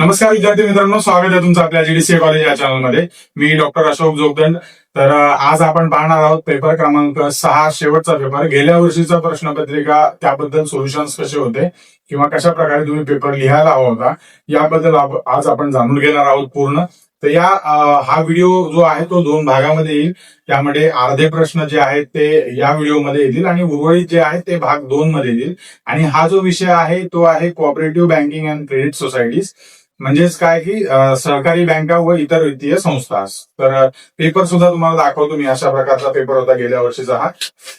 नमस्कार विद्यार्थी मित्रांनो, स्वागत आहे तुमचं आपल्या जीडीसीए कॉलेज या चॅनलमध्ये. मी डॉक्टर अशोक जोगदंड. तर आज आपण पाहणार आहोत पेपर क्रमांक 6, शेवटचा पेपर. गेल्या वर्षीचा प्रश्नपत्रिका, त्याबद्दल सोल्युशन्स कसे होते किंवा कशा प्रकारे तुम्ही पेपर लिहायला हवा होता याबद्दल आज आपण जाणून घेणार आहोत पूर्ण. तर हा व्हिडिओ जो आहे तो 2 भागामध्ये येईल. त्यामध्ये अर्धे प्रश्न जे आहेत ते या व्हिडिओमध्ये येतील आणि उर्वरित जे आहेत ते भाग 2 मध्ये येतील. आणि हा जो विषय आहे तो आहे cooperative banking and credit societies, म्हणजेच काय की सहकारी बँका व इतर वित्तीय संस्था. तर पेपर सुद्धा तुम्हाला दाखवतो मी. अशा प्रकारचा पेपर होता गेल्या वर्षीचा हा.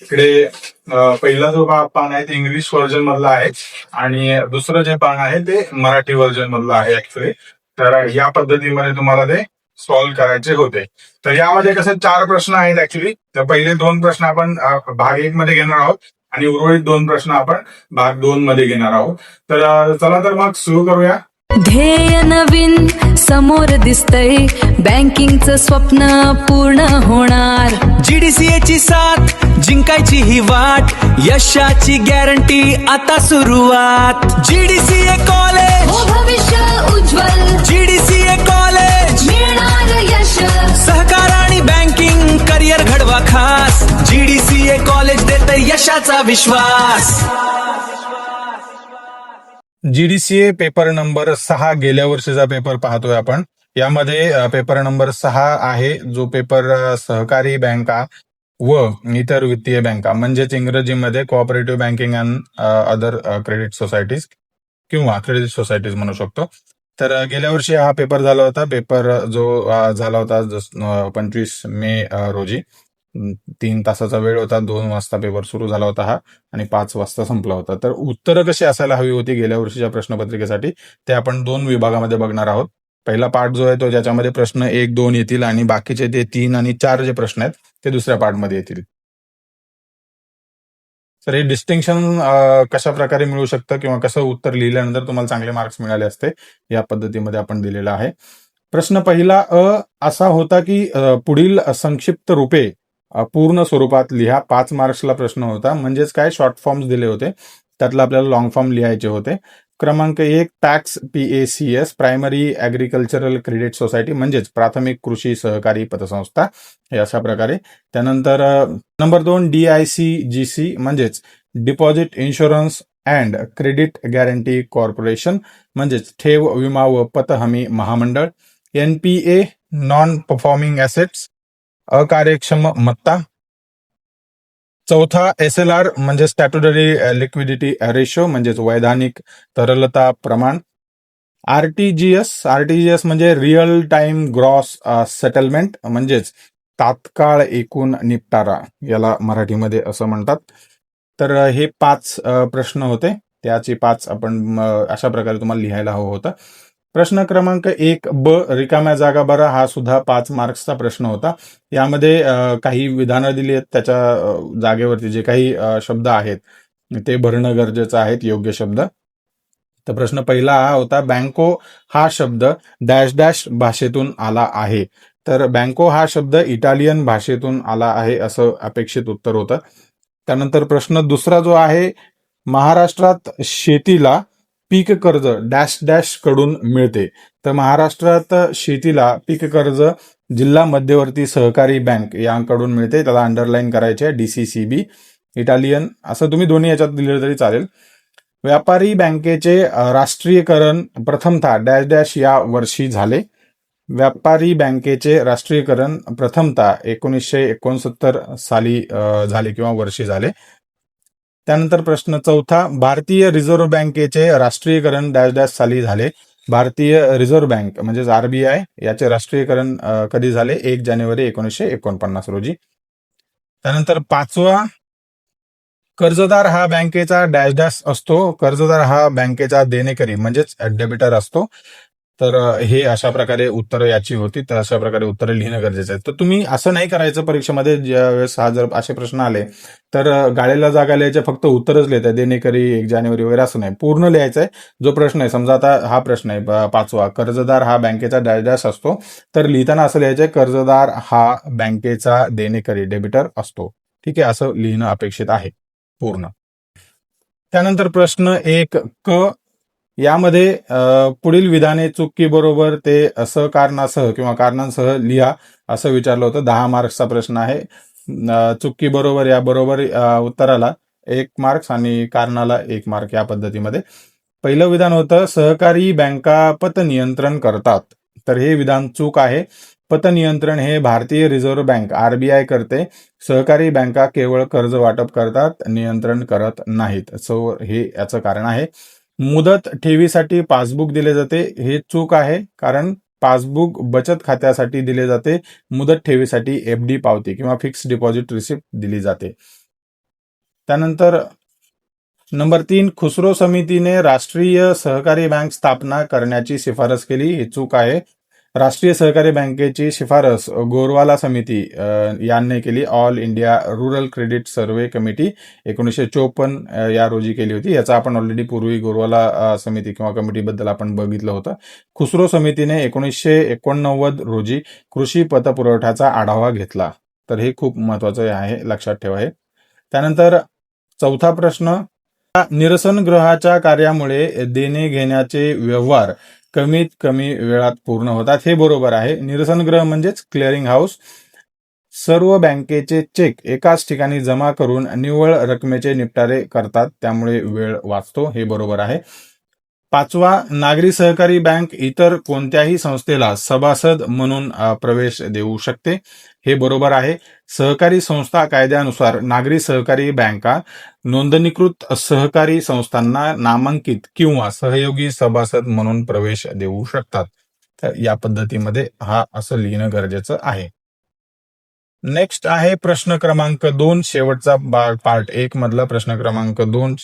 इकडे पहिला जो पान आहे ते इंग्लिश व्हर्जन मधला आहे आणि दुसरं जे पान आहे ते मराठी व्हर्जन मधलं आहे ऍक्च्युली. तर या पद्धतीमध्ये तुम्हाला ते सॉल्व्ह करायचे होते. तर यामध्ये कसे 4 प्रश्न आहेत ऍक्च्युली. तर पहिले 2 प्रश्न आपण भाग 1 मध्ये घेणार आहोत आणि उर्वरित 2 प्रश्न आपण भाग 2 मध्ये घेणार आहोत. तर चला तर मग सुरू करूया. ध्येय नवीन समोर दिसतंय, बँकिंगचं स्वप्न पूर्ण होणार. जीडीसीए ची साथ जिंकायची ही वाट, यशाची गॅरंटी आता सुरुवात. जीडीसीए कॉलेज हो भविष्य उज्ज्वल, जीडीसीए कॉलेज मिळणार यश. सहकार आणि बँकिंग करिअर घडवा खास. जीडीसीए कॉलेज देते यशाचा विश्वास. जीडीसीए पेपर नंबर 6 गेल्या वर्षीचा पेपर पाहतोय आपण. यामध्ये पेपर नंबर 6 आहे जो पेपर सहकारी बँका व इतर वित्तीय बँका, म्हणजेच इंग्रजीमध्ये cooperative banking and other credit societies किंवा क्रेडिट सोसायटीज म्हणू शकतो. तर गेल्या वर्षी हा पेपर झाला होता. पेपर जो झाला होता 25 मे रोजी. 3 तासाचा वेळ होता. 2 वाजता पेपर सुरू झाला होता हा आणि 5 वाजता संपला होता. तर उत्तरं कशी असायला हवी होती गेल्या वर्षीच्या प्रश्नपत्रिकेसाठी ते आपण 2 विभागामध्ये बघणार आहोत. पहिला पार्ट जो आहे तो ज्याच्यामध्ये प्रश्न 1, 2 येतील आणि बाकीचे ते 3 आणि 4 जे प्रश्न आहेत ते दुसऱ्या पार्टमध्ये येतील. तर हे डिस्टिंक्शन कशा प्रकारे मिळू शकतं किंवा कसं उत्तर लिहिल्यानंतर तुम्हाला चांगले मार्क्स मिळाले असते या पद्धतीमध्ये आपण दिलेलं आहे. प्रश्न पहिला असा होता की पुढील संक्षिप्त रूपे पूर्ण स्वरूपात लिहा. 5 मार्क्सला प्रश्न होता. म्हणजेच काय, शॉर्ट फॉर्म्स दिले होते, त्यातलं आपल्याला लॉंग फॉर्म लिहायचे होते. क्रमांक 1 pax PACS, primary agricultural credit society, म्हणजेच प्राथमिक कृषी सहकारी पतसंस्था, हे अशा प्रकारे. त्यानंतर नंबर 2 DICGC, म्हणजेच deposit insurance and credit guarantee corporation, म्हणजेच ठेव विमा व पत हमी महामंडळ. NPA, नॉन परफॉर्मिंग ॲसेट्स, अकार्यक्षम मत्ता. चौथा SLR, म्हणजे स्टॅट्युटरी लिक्विडिटी रेशो, म्हणजेच वैधानिक तरलता प्रमाण. RTGS म्हणजे रिअल टाइम ग्रॉस सेटलमेंट, म्हणजेच तात्काळ एकूण निपटारा, याला मराठीमध्ये असं म्हणतात. तर हे 5 प्रश्न होते. त्याचे 5 आपण अशा प्रकारे तुम्हाला लिहायला हवं होतं. प्रश्न क्रमांक 1B, रिकाम्या जागा भरा, हा सुद्धा 5 मार्क्सचा प्रश्न होता. यामध्ये काही विधानं दिली आहेत, त्याच्या जागेवरती जे काही शब्द आहेत ते भरणं गरजेचं आहे, योग्य शब्द. तर प्रश्न पहिला हा होता, बँको हा शब्द डॅश डॅश भाषेतून आला आहे. तर बँको हा शब्द इटालियन भाषेतून आला आहे असं अपेक्षित उत्तर होतं. त्यानंतर प्रश्न दुसरा जो आहे, महाराष्ट्रात शेतीला पीक कर्ज डॅश डॅश कडून मिळते. तर महाराष्ट्रात शेतीला पीक कर्ज जिल्हा मध्यवर्ती सहकारी बँक यांकडून मिळते. त्याला अंडरलाईन करायचे आहे, DCCB, इटालियन, असं तुम्ही दोन्ही याच्यात दिलं तरी चालेल. व्यापारी बँकेचे राष्ट्रीयकरण प्रथमतः डॅश डॅश या वर्षी झाले. व्यापारी बँकेचे राष्ट्रीयकरण प्रथमतः 1969 साली झाले किंवा वर्षी झाले. त्यानंतर प्रश्न चौथा, भारतीय रिझर्व्ह बँकेचे राष्ट्रीयकरण डॅश डॅश साली झाले. भारतीय रिझर्व्ह बँक म्हणजेच RBI याचे राष्ट्रीयकरण कधी झाले? 1 जानेवारी 1949 रोजी. त्यानंतर 5वा, कर्जदार हा बँकेचा डॅश डॅश असतो. कर्जदार हा बँकेचा देणेकरी म्हणजेच डेबिटर असतो. तर हे अशा प्रकारे उत्तरं याची होती. तर अशा प्रकारे उत्तरं लिहिणं गरजेचं आहे. तर तुम्ही असं नाही करायचं परीक्षेमध्ये, ज्यावेळेस जर असे प्रश्न आले तर गाळेला जागा लिहायचे, फक्त उत्तरच लिहायचं, देणेकरी 1 जानेवारी वगैरे असं नाही, पूर्ण लिहायचं आहे. जो प्रश्न आहे, समजा आता हा प्रश्न आहे 5वा, कर्जदार हा बँकेचा डॅश डॅश असतो, तर लिहिताना असं लिहायचं, कर्जदार हा बँकेचा देणेकरी डेबिटर असतो. ठीक आहे, असं लिहिणं अपेक्षित आहे पूर्ण. त्यानंतर प्रश्न 1 क, यामध्ये पुढील विधाने चूक बरोबर ते सहकारणासह किंवा कारणांसह लिहा असं विचारलं होतं. 10 मार्क्सचा प्रश्न आहे. चूक बरोबर या बरोबर उत्तराला 1 मार्क्स आणि कारणाला 1 मार्क या पद्धतीमध्ये. पहिलं विधान होतं सहकारी बँका पतनियंत्रण करतात. तर हे विधान चूक आहे. पतनियंत्रण हे भारतीय रिझर्व्ह बँक RBI करते. सहकारी बँका केवळ कर्ज वाटप करतात, नियंत्रण करत नाहीत. सो हे याचं कारण आहे. मुदत ठेवीसाठी पासबुक दिले जाते हे चूक आहे, कारण पासबुक बचत खात्यासाठी दिले जाते. मुदत ठेवीसाठी FD पावती किंवा फिक्स डिपॉझिट रिसिप्ट दिली जाते. त्यानंतर नंबर 3, खुसरो समितीने राष्ट्रीय सहकारी बँक स्थापना करण्याची शिफारस केली ही चूक आहे. राष्ट्रीय सहकारी बँकेची शिफारस गोरवाला समिती यांनी केली. All India rural credit survey committee 1954 या रोजी केली होती. याचा आपण ऑलरेडी पूर्वी गोरवाला समिती किंवा कमिटीबद्दल आपण बघितलं होतं. खुसरो समितीने 1989 रोजी कृषी पतपुरवठ्याचा आढावा घेतला. तर हे खूप महत्वाचं आहे, लक्षात ठेवा हे. त्यानंतर चौथा प्रश्न, निरसनगृहाच्या कार्यामुळे देणे घेण्याचे व्यवहार कमीत कमी वेळात पूर्ण होतात हे बरोबर आहे. निरसनगृह म्हणजेच क्लिअरिंग हाऊस. सर्व बँकेचे चेक एकाच ठिकाणी जमा करून निव्वळ रकमेचे निपटारे करतात, त्यामुळे वेळ वाचतो हे बरोबर आहे. 5वा, नागरी सहकारी बँक इतर कोणत्याही संस्थेला सभासद म्हणून प्रवेश देऊ शकते हे बरोबर आहे. सहकारी संस्था कायद्यानुसार नागरी सहकारी बँका नोंदणीकृत सहकारी संस्थांना नामांकित किंवा सहयोगी सभासद म्हणून प्रवेश देऊ शकतात. तर या पद्धतीमध्ये हा असं लिहिणं गरजेचं आहे. नेक्स्ट आहे प्रश्न क्रमांक 2, शेवटचा पार्ट 1 मधला प्रश्न क्रमांक 2.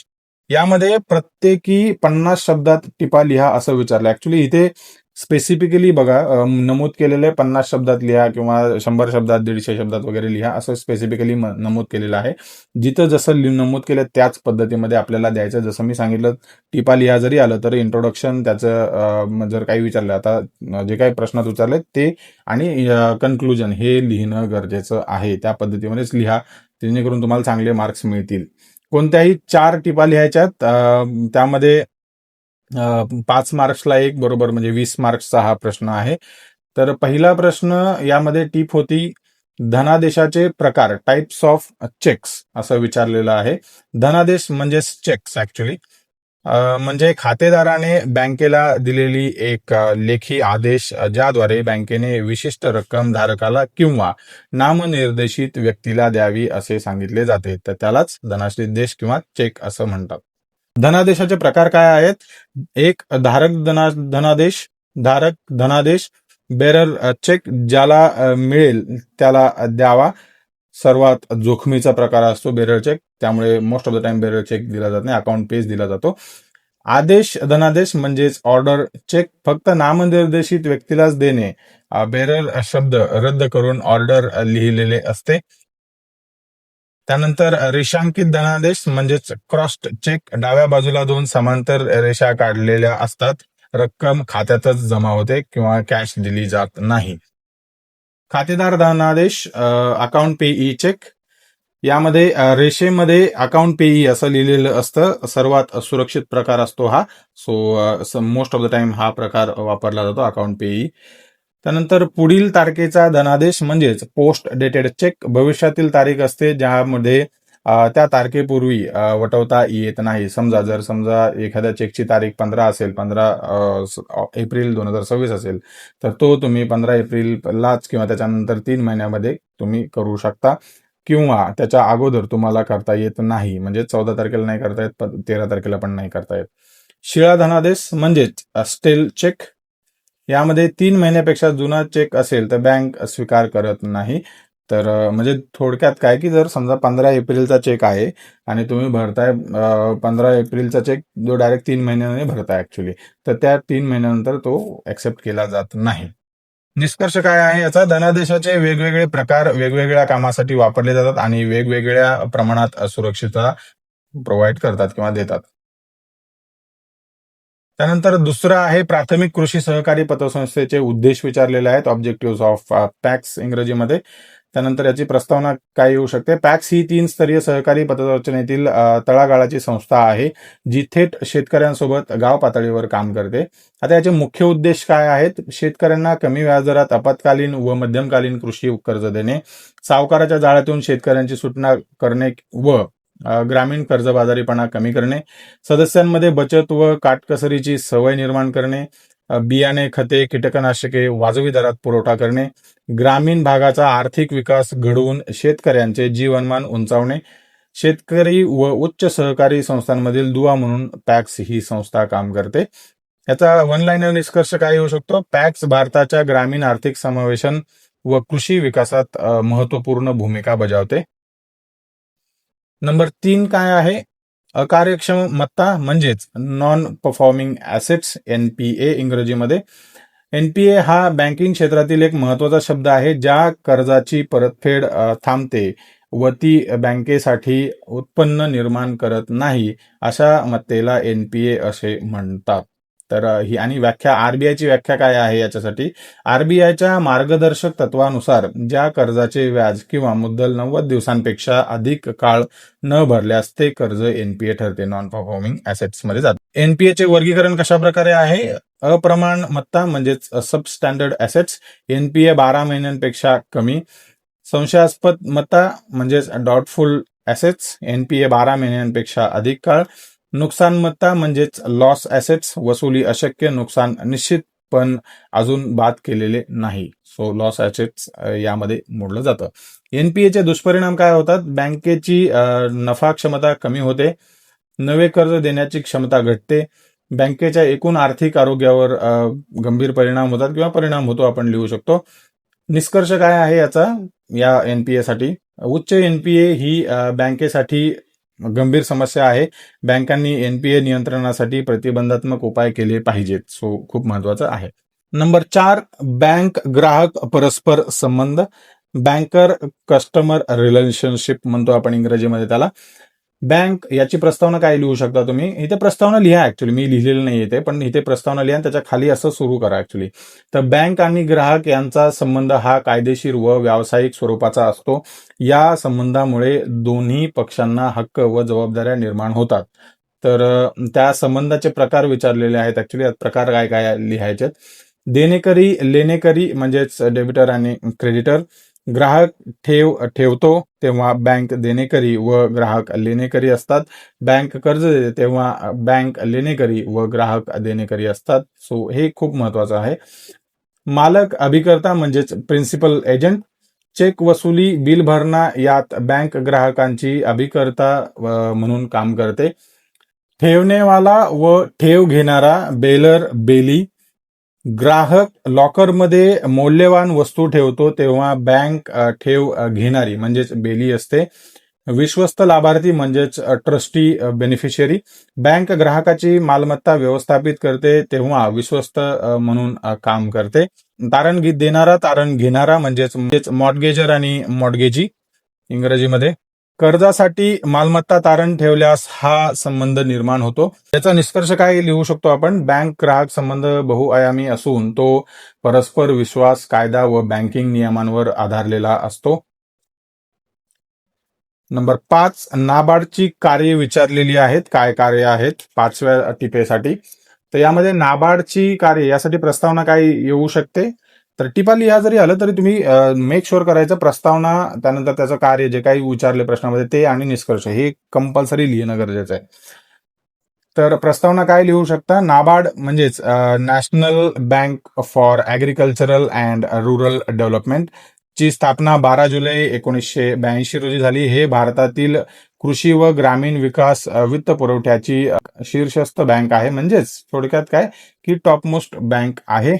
यामध्ये प्रत्येकी 50 शब्दात टिपा लिहा असं विचारलं. ऍक्च्युली इथे स्पेसिफिकली बघा नमूद केलेले 50 शब्दात लिहा किंवा 100 शब्दात 150 शब्दात वगैरे लिहा असं स्पेसिफिकली नमूद केलेलं आहे. जिथं जसं नमूद केलं त्याच पद्धतीमध्ये आपल्याला द्यायचं. जसं मी सांगितलं टिपा लिहा जरी आलं तर इंट्रोडक्शन त्याचं जर काही विचारलं, आता जे काही प्रश्नात विचारले ते आणि कन्क्लुजन हे लिहिणं गरजेचं आहे. त्या पद्धतीमध्येच लिहा, जेणेकरून तुम्हाला चांगले मार्क्स मिळतील. कोणत्याही 4 टिपा लिहायच्यात. त्यामध्ये 5 मार्क्सला 1 बरोबर, म्हणजे 20 मार्क्सचा हा प्रश्न आहे. तर पहिला प्रश्न यामध्ये टीप होती धनादेशाचे प्रकार, टाइप्स ऑफ चेक्स असं विचारलेलं आहे. धनादेश म्हणजे चेक्स ऍक्च्युली म्हणजे खातेदाराने बँकेला दिलेली एक लेखी आदेश ज्याद्वारे बँकेने विशिष्ट रक्कम धारकाला किंवा नामनिर्देशित व्यक्तीला द्यावी असे सांगितले जाते. तर त्यालाच धनादेश किंवा चेक असं म्हणतात. धनादेशाचे प्रकार काय आहेत? 1, धनादेश, धारक धनादेश, बेरर चेक, ज्याला मिळेल त्याला द्यावा. सर्वात जोखमीचा प्रकार असतो बेरर चेक, त्यामुळे most of the time bearer check दिला जात नाही, अकाउंट पेज दिला जातो. आदेश धनादेश म्हणजेच ऑर्डर चेक, फक्त नामनिर्देशित व्यक्तीलाच देणे. बेरर शब्द रद्द करून ऑर्डर लिहिलेले असते. त्यानंतर रेषांकित धनादेश म्हणजेच क्रॉस्ड चेक, डाव्या बाजूला 2 समांतर रेषा काढलेल्या असतात. रक्कम खात्यातच जमा होते किंवा कॅश दिली जात नाही. खातेदार धनादेश, अकाउंट पेई चेक, यामध्ये रेषेमध्ये अकाउंट पेई असं लिहिलेलं असतं. सर्वात सुरक्षित प्रकार असतो हा. So most of the time हा प्रकार वापरला जातो, अकाउंट पेई. त्यानंतर पुढील तारखेचा धनादेश म्हणजेच पोस्ट डेटेड चेक, भविष्यातील तारीख असते ज्यामध्ये त्या तारखेपूर्वी वटवता येत नाही. समजा एखाद्या चेकची तारीख 15 असेल, 15 एप्रिल 2026 असेल, तर तो तुम्ही 15 एप्रिललाच किंवा त्याच्यानंतर 3 महिन्यामध्ये तुम्ही करू शकता, किंवा त्याच्या अगोदर तुम्हाला करता येत नाही, म्हणजे 14 तारखेला नाही करता येत, 13 तारखेला पण नाही करता येत. शिळा धनादेश म्हणजेच स्टेल चेक, यामध्ये 3 महिन्यापेक्षा जुना चेक असेल तर बँक स्वीकार करत नाही. तर म्हणजे थोडक्यात काय की जर समजा 15 एप्रिलचा चेक आहे आणि तुम्ही भरताय 15 एप्रिलचा चेक, जो डायरेक्ट 3 महिन्याने भरताय ऍक्च्युली, तर त्या 3 महिन्यानंतर तो ऍक्सेप्ट केला जात नाही. निष्कर्ष काय आहे याचा? धनादेशाचे वेगवेगळे प्रकार वेगवेगळ्या कामासाठी वापरले जातात आणि वेगवेगळ्या प्रमाणात सुरक्षितता प्रोव्हाइड करतात किंवा देतात. त्यानंतर दुसरं आहे प्राथमिक कृषी सहकारी पतसंस्थेचे उद्देश विचारलेले आहेत, ऑब्जेक्टिव्ह ऑफ पॅक्स इंग्रजीमध्ये. त्यानंतर याची प्रस्तावना काय येऊ शकते? पॅक्स ही 3 स्तरीय सहकारी पतरचनेतील तळागाळाची संस्था आहे जी थेट शेतकऱ्यांसोबत गाव पातळीवर काम करते. आता याचे मुख्य उद्देश काय आहेत? शेतकऱ्यांना कमी व्याजदरात आपत्कालीन व मध्यमकालीन कृषी कर्ज देणे, सावकाराच्या जाळ्यातून शेतकऱ्यांची सुटणा करणे व ग्रामीण कर्जबाजारीपणा कमी करणे, सदस्यांमध्ये बचत व काटकसरीची सवय निर्माण करणे, बियाणे, खते, कीटकनाशके वाजवी दरात पुरवठा करणे, ग्रामीण भागाचा आर्थिक विकास घडवून शेतकऱ्यांचे जीवनमान उंचावणे, शेतकरी व उच्च सहकारी संस्थांमधील दुवा म्हणून पॅक्स ही संस्था काम करते. याचा वन लाईनर निष्कर्ष काय येऊ शकतो? पॅक्स भारताच्या ग्रामीण आर्थिक समावेशन व कृषी विकासात महत्वपूर्ण भूमिका बजावते. नंबर 3 काय आहे? अकार्यक्षमता म्हणजेच नॉन परफॉर्मिंग ऍसेट्स, NPA इंग्रजीमध्ये. NPA हा बँकिंग क्षेत्रातील एक महत्वाचा शब्द आहे ज्या कर्जाची परतफेड थांबते व ती बँकेसाठी उत्पन्न निर्माण करत नाही अशा मत्तेला NPA असे म्हणतात. तर ही आणि व्याख्या RBIची व्याख्या काय आहे याच्यासाठी? RBIच्या मार्गदर्शक तत्वानुसार ज्या कर्जाचे व्याज किंवा मुद्दल 90 दिवसांपेक्षा अधिक काळ न भरल्यास ते कर्ज NPA ठरते, नॉन परफॉर्मिंग ऍसेट्स मध्ये जाते. NPA चे वर्गीकरण कशा प्रकारे आहे? अप्रमाणमत्ता म्हणजेच सबस्टँडर्ड ऍसेट्स, NPA 12 महिन्यांपेक्षा कमी. संशयास्पद मत्ता म्हणजेच डाउटफुल ऍसेट्स, NPA 12 महिन्यांपेक्षा अधिक काळ. नुकसानमत्ता म्हणजेच लॉस ऍसेट्स, वसुली अशक्य, नुकसान निश्चित पण अजून बाद केलेले नाही. सो लॉस ऍसेट्स यामध्ये मोडलं जातं. NPA चे दुष्परिणाम काय होतात? बँकेची नफा क्षमता कमी होते, नवे कर्ज देण्याची क्षमता घटते, बँकेच्या एकूण आर्थिक आरोग्यावर गंभीर परिणाम होतात किंवा परिणाम होतो आपण लिहू शकतो. निष्कर्ष काय आहे याचा या NPA साठी? उच्च NPA ही बँकेसाठी गंभीर समस्या आहे. बँकांनी NPA नियंत्रणासाठी प्रतिबंधात्मक उपाय केले पाहिजेत. सो खूप महत्वाचं आहे. नंबर 4 बँक ग्राहक परस्पर संबंध, बँकर कस्टमर रिलेशनशिप म्हणतो आपण इंग्रजीमध्ये त्याला. बँक याची प्रस्तावना काय लिहू शकता तुम्ही? इथे प्रस्तावना लिहा, ऍक्च्युली मी लिहिलेलं नाही इथे, पण इथे प्रस्तावना लिहा त्याच्या खाली असं सुरू करा ऍक्च्युली. तर बँक आणि ग्राहक यांचा संबंध हा कायदेशीर व व्यावसायिक स्वरूपाचा असतो. या संबंधामुळे दोन्ही पक्षांना हक्क व जबाबदाऱ्या निर्माण होतात. तर त्या संबंधाचे प्रकार विचारलेले आहेत ऍक्च्युली. प्रकार काय काय लिहायचे? देणेकरी, लेणेकरी म्हणजेच डेबिटर आणि क्रेडिटर. ग्राहक ठेवतो तेव्हा बँक देणेकरी व ग्राहक लेणेकरी असतात. बँक कर्ज देते तेव्हा बँक लेणेकरी व ग्राहक देणेकरी असतात. सो हे खूप महत्वाचं आहे. मालक, अभिकर्ता म्हणजेच प्रिन्सिपल एजंट. चेक वसुली, बिल भरणा यात बँक ग्राहकांची अभिकर्ता म्हणून काम करते. ठेवणेवाला व ठेव घेणारा, बेलर, बेली. ग्राहक लॉकरमध्ये मौल्यवान वस्तू ठेवतो तेव्हा बँक ठेव घेणारी म्हणजेच बेली असते. विश्वस्त लाभार्थी म्हणजेच ट्रस्टी बेनिफिशियरी. बँक ग्राहकाची मालमत्ता व्यवस्थापित करते तेव्हा विश्वस्त म्हणून काम करते. तारण देणारा, तारण घेणारा म्हणजेच मॉर्टगेजर आणि मॉर्टगेजी इंग्रजीमध्ये. कर्जासाठी मालमत्ता तारण ठेवल्यास हा संबंध निर्माण होतो. याचा निष्कर्ष काय लिहू शकतो आपण? बँक ग्राहक संबंध बहुआयामी असून तो परस्पर विश्वास, कायदा व बँकिंग नियमांवर आधारलेला असतो. नंबर 5 नाबार्डची कार्य विचारलेली आहेत. काय कार्य आहेत 5व्या टिपेसाठी? तर यामध्ये नाबार्डची कार्य यासाठी प्रस्तावना काय येऊ शकते? तर टिपा लिहा जरी आलं तरी तुम्ही मेक शुअर करायचं प्रस्तावना, त्यानंतर त्याचं कार्य जे काही विचारले प्रश्नामध्ये ते आणि निष्कर्ष हे कंपल्सरी लिहिणं गरजेचं आहे. तर प्रस्तावना काय लिहू शकता? नाबार्ड म्हणजेच national bank for agricultural and rural development ची स्थापना 12 जुलै 1982 रोजी झाली. हे भारतातील कृषी व ग्रामीण विकास वित्त पुरवठ्याची शीर्षस्थ बँक आहे. म्हणजेच थोडक्यात काय की टॉपमोस्ट बँक आहे.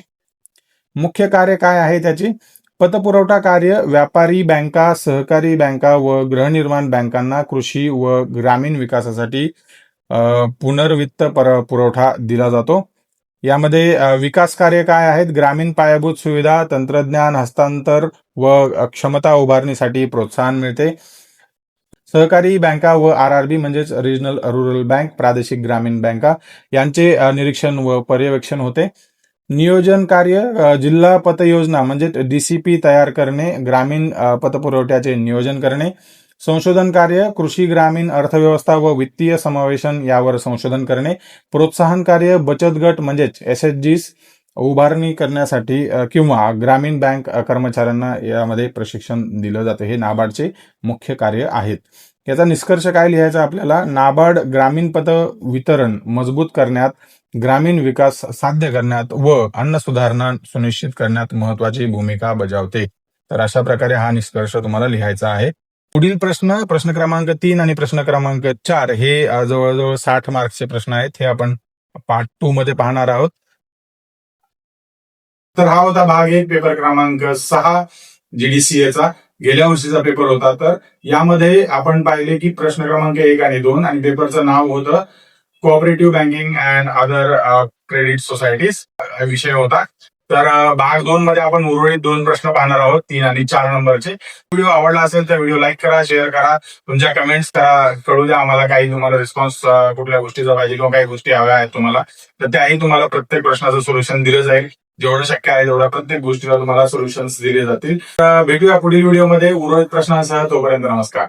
मुख्य कार्य काय आहे त्याची? पतपुरवठा कार्य. व्यापारी बँका, सहकारी बँका व गृहनिर्माण बँकांना कृषी व ग्रामीण विकासासाठी पुनर्वित्त पुरवठा दिला जातो. यामध्ये विकास कार्य काय आहेत? ग्रामीण पायाभूत सुविधा, तंत्रज्ञान हस्तांतर व क्षमता उभारणीसाठी प्रोत्साहन मिळते. सहकारी बँका व RRB म्हणजेच रिजनल रूरल बँक, प्रादेशिक ग्रामीण बँका यांचे निरीक्षण व पर्यवेक्षण होते. नियोजन कार्य, जिल्हा पतयोजना म्हणजे डीसीपी तयार करणे, ग्रामीण पतपुरवठ्याचे नियोजन करणे. संशोधन कार्य, कृषी ग्रामीण अर्थव्यवस्था व वित्तीय समावेशन यावर संशोधन करणे. प्रोत्साहन कार्य, बचत गट म्हणजेच एसएचजीस उभारणी करण्यासाठी किंवा ग्रामीण बँक कर्मचाऱ्यांना यामध्ये प्रशिक्षण दिलं जातं. हे नाबार्डचे मुख्य कार्य आहेत. याचा निष्कर्ष काय लिहायचा आपल्याला? नाबार्ड ग्रामीण पत वितरण मजबूत करण्यात, ग्रामीण विकास साध्य करण्यात व अन्न सुधारणा सुनिश्चित करण्यात महत्वाची भूमिका बजावते. तर अशा प्रकारे हा निष्कर्ष तुम्हाला लिहायचा आहे. पुढील प्रश्न क्रमांक 3 आणि प्रश्न क्रमांक 4 हे जवळजवळ 60 मार्क्सचे प्रश्न आहेत. हे आपण पार्ट 2 मध्ये पाहणार आहोत. तर हा होता भाग 1 पेपर क्रमांक 6 जीडीसीएचा. गेल्या वर्षीचा पेपर होता. तर यामध्ये आपण पाहिले की प्रश्न क्रमांक 1 आणि 2 आणि पेपरचं नाव होतं cooperative banking and other credit societies हा विषय होता. तर भाग 2 मध्ये आपण उर्वरित 2 प्रश्न पाहणार आहोत, 3 आणि 4 नंबरचे. व्हिडिओ आवडला असेल तर व्हिडिओ लाईक करा, शेअर करा, तुमच्या कमेंट्स कळू द्या आम्हाला. काही तुम्हाला रिस्पॉन्स कुठल्या गोष्टीचा पाहिजे किंवा काही गोष्टी हव्या आहेत तुम्हाला, तर त्याही तुम्हाला प्रत्येक प्रश्नाचं सोल्युशन दिलं जाईल. जेवढं शक्य आहे तेवढ्या प्रत्येक गोष्टीला तुम्हाला सोल्युशन्स दिले जातील. भेटूया पुढील व्हिडिओमध्ये उर्वरित प्रश्नांसह. तोपर्यंत नमस्कार.